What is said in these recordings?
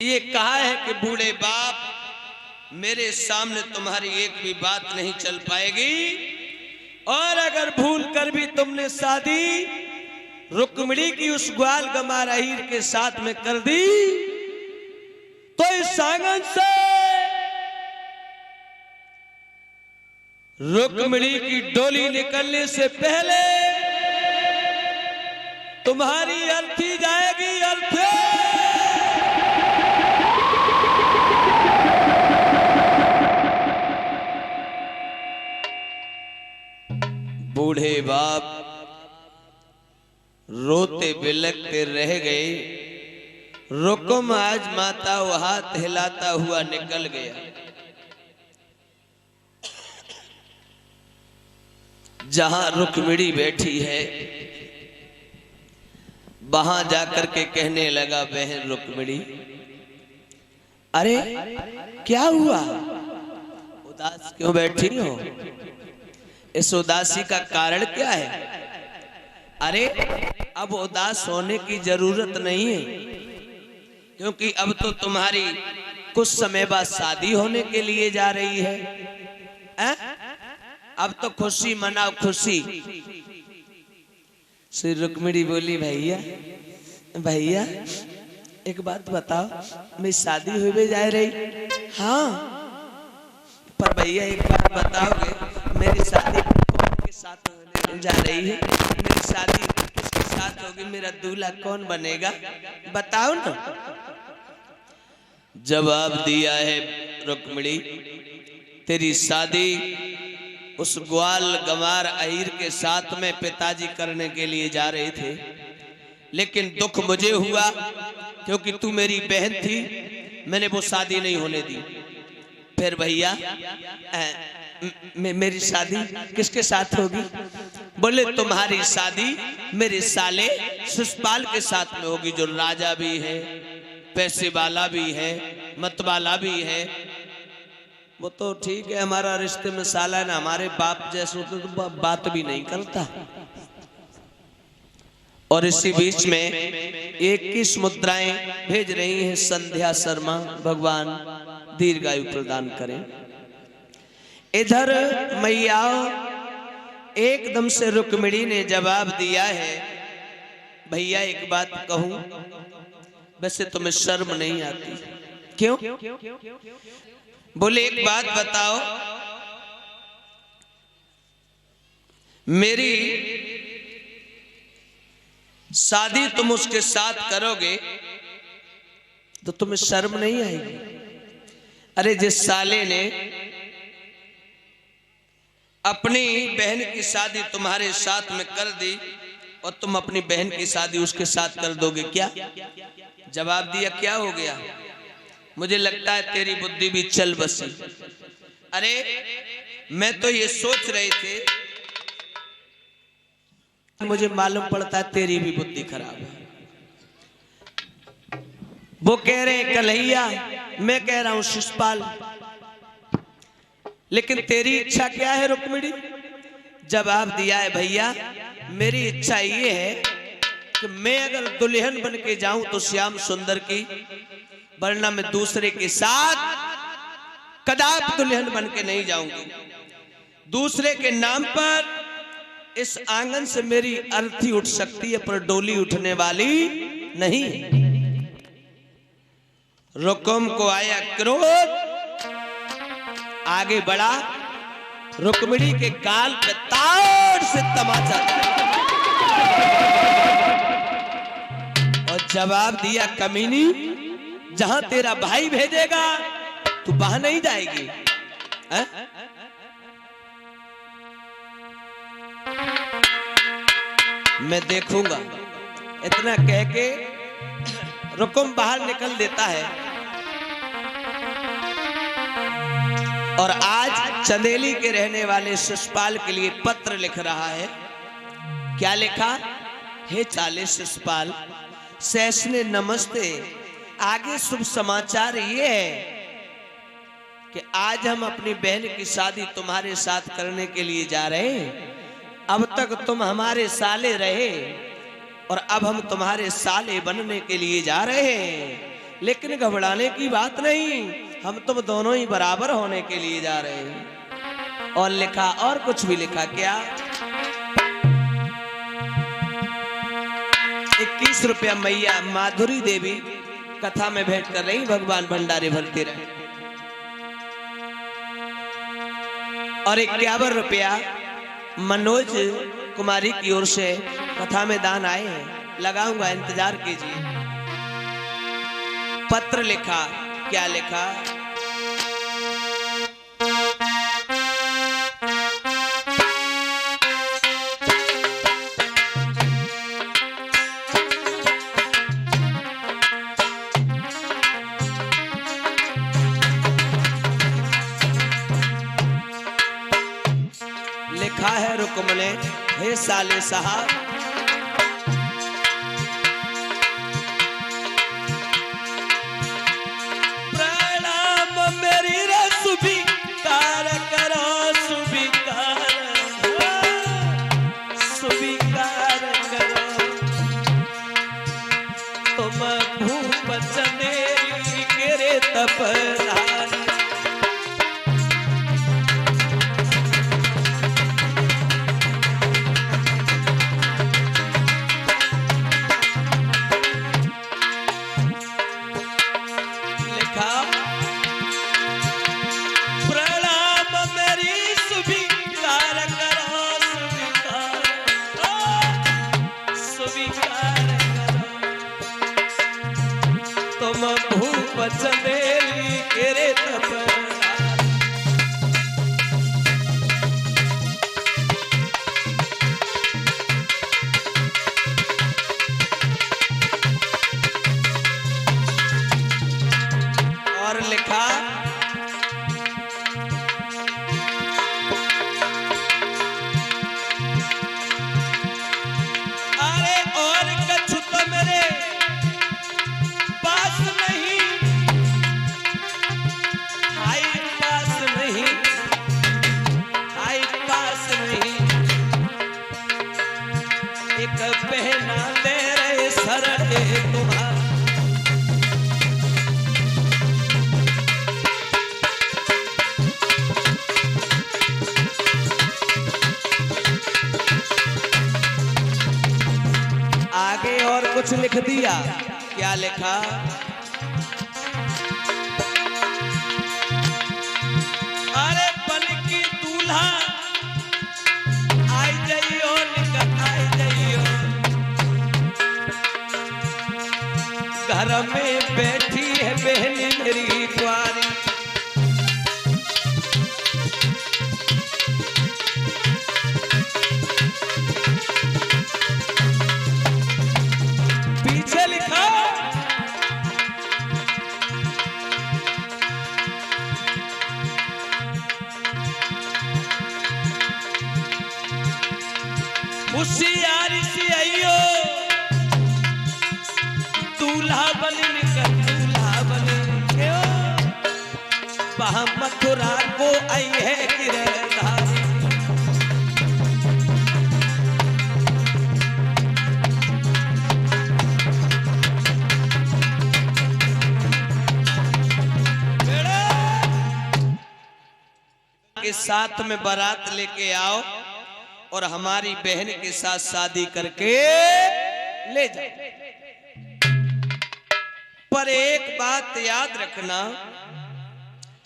ये कहा है कि बूढ़े बाप मेरे सामने तुम्हारी एक भी बात नहीं चल पाएगी, और अगर भूल कर भी तुमने शादी रुक्मिणी की उस ग्वाल गमार हीर के साथ में कर दी तो इस आंगन से रुक्मिणी की डोली निकलने से पहले तुम्हारी अर्थी जाएगी। अर्थी बूढ़े बाप रोते बिलखते रह गए। रुकुम आज माता वो हाथ हिलाता हुआ निकल गया। जहां रुक्मिणी बैठी है वहां जाकर के कहने लगा, बहन रुक्मिणी, अरे क्या हुआ, उदास क्यों बैठी हो? इस उदासी का कारण क्या है? अरे अब उदास होने की जरूरत नहीं है, क्योंकि अब तो तुम्हारी कुछ समय बाद शादी होने के लिए जा रही है। अब तो खुशी मनाओ, खुशी। श्री रुक्मिणी बोली, भैया भैया एक बात बताओ, मेरी शादी हुई जा रही? हाँ, पर भैया एक बात बताओगे, मेरी शादी कौन के साथ होने जा रही है? मेरी शादी किसके साथ होगी? मेरा दूल्हा कौन बनेगा? बताओ ना। जवाब दिया है रुक्मिणी, तेरी शादी उस ग्वाल गंवार अहीर के साथ में पिताजी करने के लिए जा रहे थे, लेकिन दुख मुझे हुआ क्योंकि तू मेरी बहन थी, मैंने वो शादी नहीं होने दी। फिर भैया मेरी शादी किसके साथ होगी? बोले तुम्हारी शादी मेरे साले शिशुपाल के साथ में होगी, जो राजा भी है, पैसे वाला भी है, मतवाला भी है। वो तो ठीक है, हमारा रिश्ते में साला ना, हमारे बाप जैसे तो बात भी नहीं करता। और इसी बीच में 21 मुद्राएं भेज रही हैं संध्या शर्मा, भगवान दीर्घायु प्रदान करें। इधर मैया एकदम से रुक्मिणी ने जवाब दिया है, भैया एक बात कहूं, वैसे तुम्हें शर्म नहीं आती? क्यों? बोले एक बात बताओ, मेरी शादी तुम उसके साथ करोगे तो तुम्हें शर्म नहीं आएगी? अरे जिस साले ने अपनी बहन की शादी तुम्हारे साथ में कर दी और तुम अपनी बहन की शादी उसके साथ कर दोगे क्या? जवाब दिया, क्या हो गया? मुझे लगता है तेरी बुद्धि भी चल बसी। अरे मैं तो ये सोच रहे थे, मुझे मालूम पड़ता है तेरी भी बुद्धि खराब है। वो कह रहे हैं कन्हैया, मैं कह रहा हूं शिशुपाल, लेकिन तेरी इच्छा क्या है रुक्मिणी? जवाब दिया है, भैया मेरी इच्छा ये है कि मैं अगर दुल्हन बन के जाऊं तो श्याम सुंदर की, वरना मैं दूसरे के साथ कदाप दुल्हन बन के नहीं जाऊंगी। दूसरे के नाम पर इस आंगन से मेरी अर्थी उठ सकती है, पर डोली उठने वाली नहीं। रुकुम को आया क्रोध, आगे बढ़ा, रुक्मिणी के गाल पे ताड़ से तमाचा और जवाब दिया, कमीनी, जहां तेरा भाई भेजेगा तू वहां नहीं जाएगी। मैं देखूंगा। इतना कह के रुकुम बाहर निकल देता है और आज चंदेली के रहने वाले शिशुपाल के लिए पत्र लिख रहा है। क्या लिखा? हे चाले शिशुपाल, सैसने नमस्ते। आगे शुभ समाचार ये है कि आज हम अपनी बहन की शादी तुम्हारे साथ करने के लिए जा रहे हैं। अब तक तुम हमारे साले रहे और अब हम तुम्हारे साले बनने के लिए जा रहे हैं। लेकिन घबराने की बात नहीं, हम तुम दोनों ही बराबर होने के लिए जा रहे हैं। और लिखा, और कुछ भी लिखा, क्या 21 रुपया मैया माधुरी देवी कथा में भेंट कर रही, भगवान भंडारे भरते रहे। और 51 रुपया मनोज कुमारी की ओर से कथा में दान आए हैं, लगाऊंगा, इंतजार कीजिए। पत्र लिखा, क्या लिखा, लिखा है रुक्म ने, हे साले साहब, प्रणाम मेरी स्वीकार करो, स्वीकार करो, तुम भूप चंदेरी गिरे तपना। चंदेली केरे और लिखा, अरे और कछु तो मेरे पास नहीं, एक बहना तेरे सरड़े तुम्हारा, आगे और कुछ लिख दिया, क्या लिखा, अरे बन की दूल्हा आई जाइयो, निकल आई जाइयो, घर में बैठी है बहनी मेरी कुंवारी, पीछे लिखा, होशियारी से आइयो, दूल्हा बनी निकल, दूल्हा बनी क्यों, वहां मथुरा को आई है गिरधारी, के साथ में बारात लेके आओ और हमारी बहन के साथ शादी करके ले जाओ। पर एक बात याद रखना,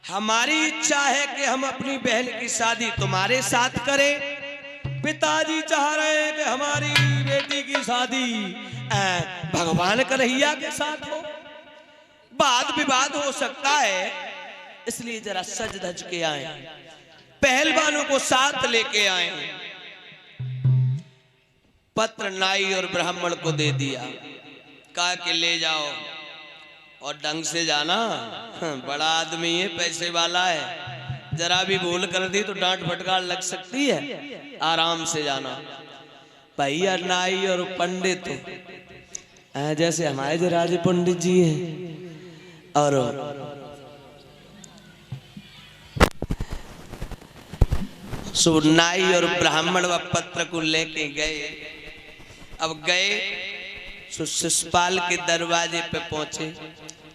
हमारी इच्छा है कि हम अपनी बहन की शादी तुम्हारे साथ करें, पिताजी चाह रहे हैं कि हमारी बेटी की शादी भगवान कन्हैया के साथ हो। वाद विवाद हो सकता है, इसलिए जरा सज धज के आए, पहलवानों को साथ लेके आए। पत्र नाई और ब्राह्मण को दे दिया, कहा कि ले जाओ और ढंग से जाना, बड़ा आदमी है, पैसे वाला है, जरा भी भूल कर दी तो डांट फटकार लग सकती है, आराम से जाना। भैया नाई और पंडित जैसे हमारे जो राजे पंडित जी हैं, और सो नाई और ब्राह्मण व पत्र को लेके गए। अब गए सो शिषपाल के दरवाजे पे पहुंचे,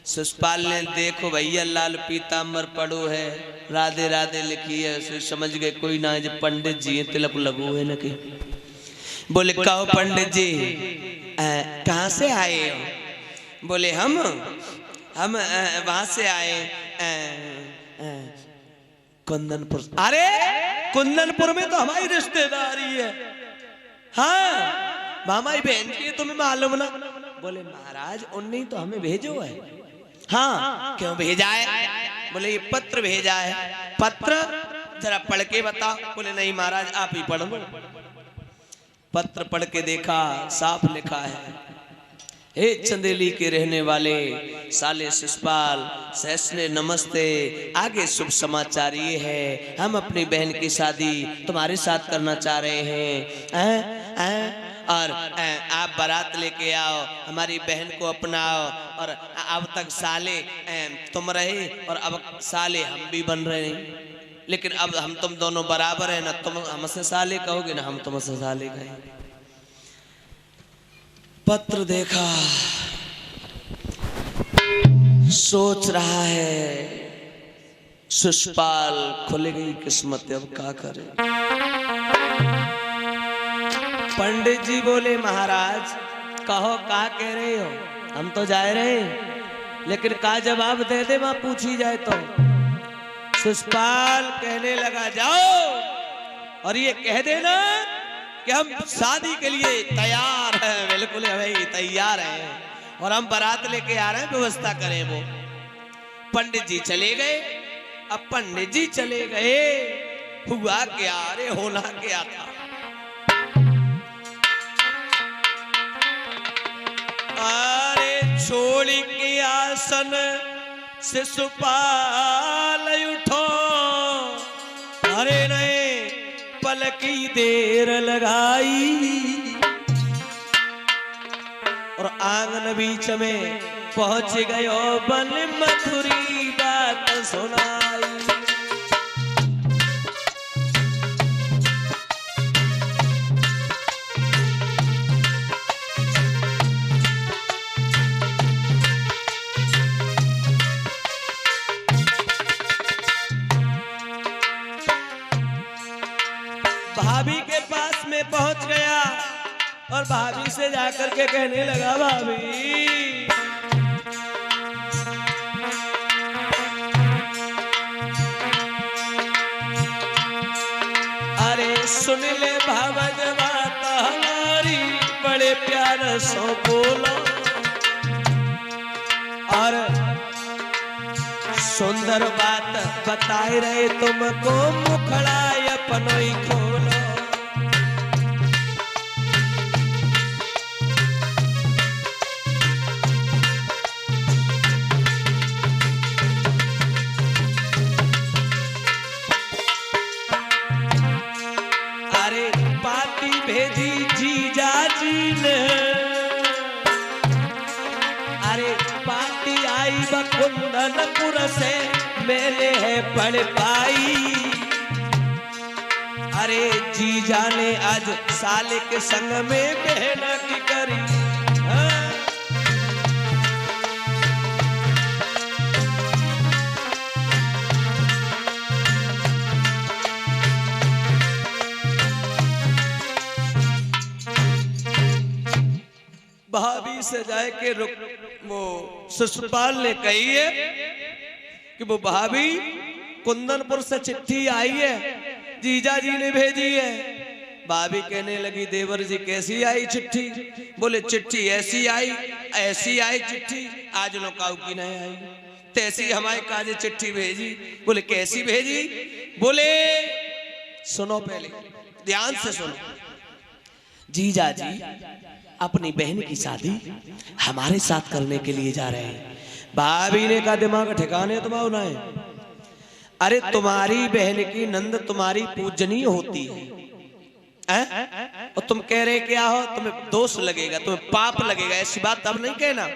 शिषपाल ने देखो भैया लाल पीताम्बर पड़ो है, राधे राधे लिखी है, उसे समझ गए कोई ना जो पंडित जी तिलक लगू है न के। बोले कहो पंडित जी कहाँ से आए हो? बोले हम वहां से आए कुंदनपुर। अरे कुंदनपुर में तो हमारी रिश्तेदारी है। हाँ हमारी बहन की तुम्हें मालूम ना? बोले महाराज उन्हीं तो हमें भेजो है। हाँ क्यों भेजा है? बोले ये पत्र भेजा है। पत्र जरा पढ़ के बताओ। बोले नहीं महाराज आप ही पढ़ लो। पत्र पढ़ के देखा, साफ लिखा है, हे चंदेली के रहने वाले साले शिषपाल सहसने नमस्ते। आगे शुभ समाचार ये है, हम अपनी बहन की शादी तुम्हारे साथ करना चाह रहे हैं। और आप बारात लेके आओ, हमारी बहन को अपनाओ। और अब तक साले तुम रहे और अब साले हम भी बन रहे हैं, लेकिन अब हम तुम दोनों बराबर है ना। तुम हमसे साले कहोगे ना हम तुमसे साले कहें। पत्र देखा, सोच रहा है शिषपाल खुल गई किस्मत, अब क्या करे। पंडित जी बोले महाराज कहो क्या कह रहे हो? हम तो जा रहे हैं, लेकिन का जवाब दे दे वहां पूछी जाए तो। शिषपाल कहने लगा जाओ और ये कह देना कि हम शादी के लिए तैयार हैं। बिल्कुल भाई तैयार हैं और हम बारात लेके आ रहे हैं, व्यवस्था करें। वो पंडित जी चले गए। अब पंडित जी चले गए, हुआ क्या? अरे होना क्या था? अरे छोड़ के आसन शिषपाल उठो। अरे नहीं पल की देर लगाई और आंगन बीच में पहुंच गयो, बन मधुरी बात सुनाई। भाभी के पास में पहुंच गया और भाभी से जाकर के कहने लगा भाभी अरे सुन ले भावज बात हमारी, बड़े प्यार सो बोलो और सुंदर बात बताए रहे तुमको, मुखड़ा अपनो ही खोलो। अरे पाती भेजी जीजा जी ने, अरे पाती आई कुंदनपुर से, मेले है पड़ पाई। अरे जीजा ने आज साले के संग में बहना की करी। भाभी से जाए के रुक, वो शिषपाल ने कही है कि वो भाभी कुंदनपुर से चिट्ठी आई है, जीजा जी ने भेजी है। भाभी कहने लगी देवर जी कैसी आई चिट्ठी? बोले चिट्ठी ऐसी आई चिट्ठी, आज लोकाऊ की नहीं आई, तैसी हमारे काजे चिट्ठी भेजी। बोले कैसी भेजी? बोले सुनो पहले ध्यान से सुनो। जीजा जी अपनी बहन की शादी हमारे साथ करने के लिए जा रहे हैं। भाभी ने कहा दिमाग ठिकाने तुम्हारा ना है। अरे तुम्हारी बहन की नंद तुम्हारी पूजनीय होती है और तुम कह रहे क्या हो? तुम्हें दोष लगेगा, तुम्हें पाप लगेगा, ऐसी बात अब नहीं कहना।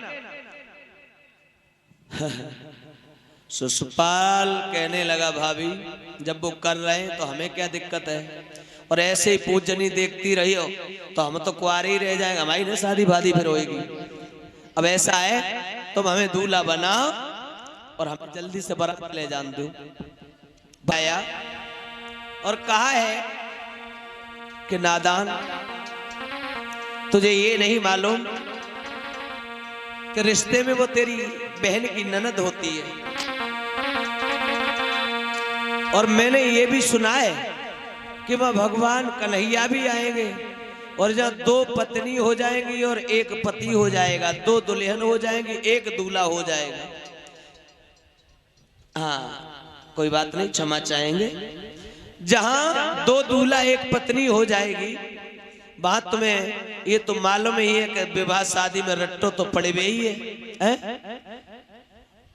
शिषपाल कहने लगा भाभी जब वो कर रहे हैं तो हमें क्या दिक्कत है, और ऐसे ही पूजनी देखती रही हो तो हम तो कुआरे ही रह जाएंगे, हमारी ना शादी भादी फिर होएगी। अब ऐसा है तुम हमें दूल्हा बनाओ और हम जल्दी से बारात ले जान दो भाया। और कहा है कि नादान, तुझे ये नहीं मालूम कि रिश्ते में वो तेरी बहन की ननद होती है। और मैंने ये भी सुना है कि वह भगवान कन्हैया भी आएंगे और जब 2 पत्नी हो जाएंगी और 1 पति हो जाएगा, 2 दुल्हन हो जाएंगी, 1 दूल्हा हो जाएगा। हाँ कोई बात नहीं, क्षमा चाहेंगे। जहां 2 दूल्हा 1 पत्नी हो जाएगी, बात तुम्हें ये तो मालूम ही है कि विवाह शादी में रट्टो तो पड़े हुए ही है?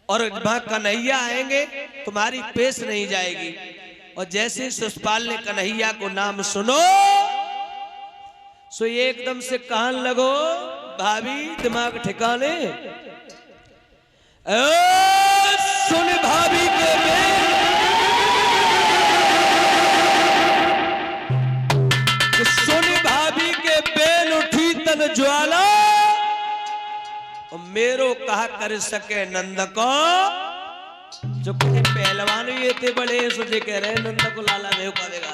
और वहां कन्हैया आएंगे, तुम्हारी पेश नहीं जाएगी। और जैसे शिशुपाल ने कन्हैया को नाम सुनो सो ये एकदम से कहन लगो, भाभी दिमाग ठिकाने, सुन भाभी के बेल, सुन भाभी के बेल उठी तन ज्वाला, और मेरो कहा कर सके नंद को। जो पहलवान ये थे बड़े सोचे कह रहे नंद को लाला देव का देगा।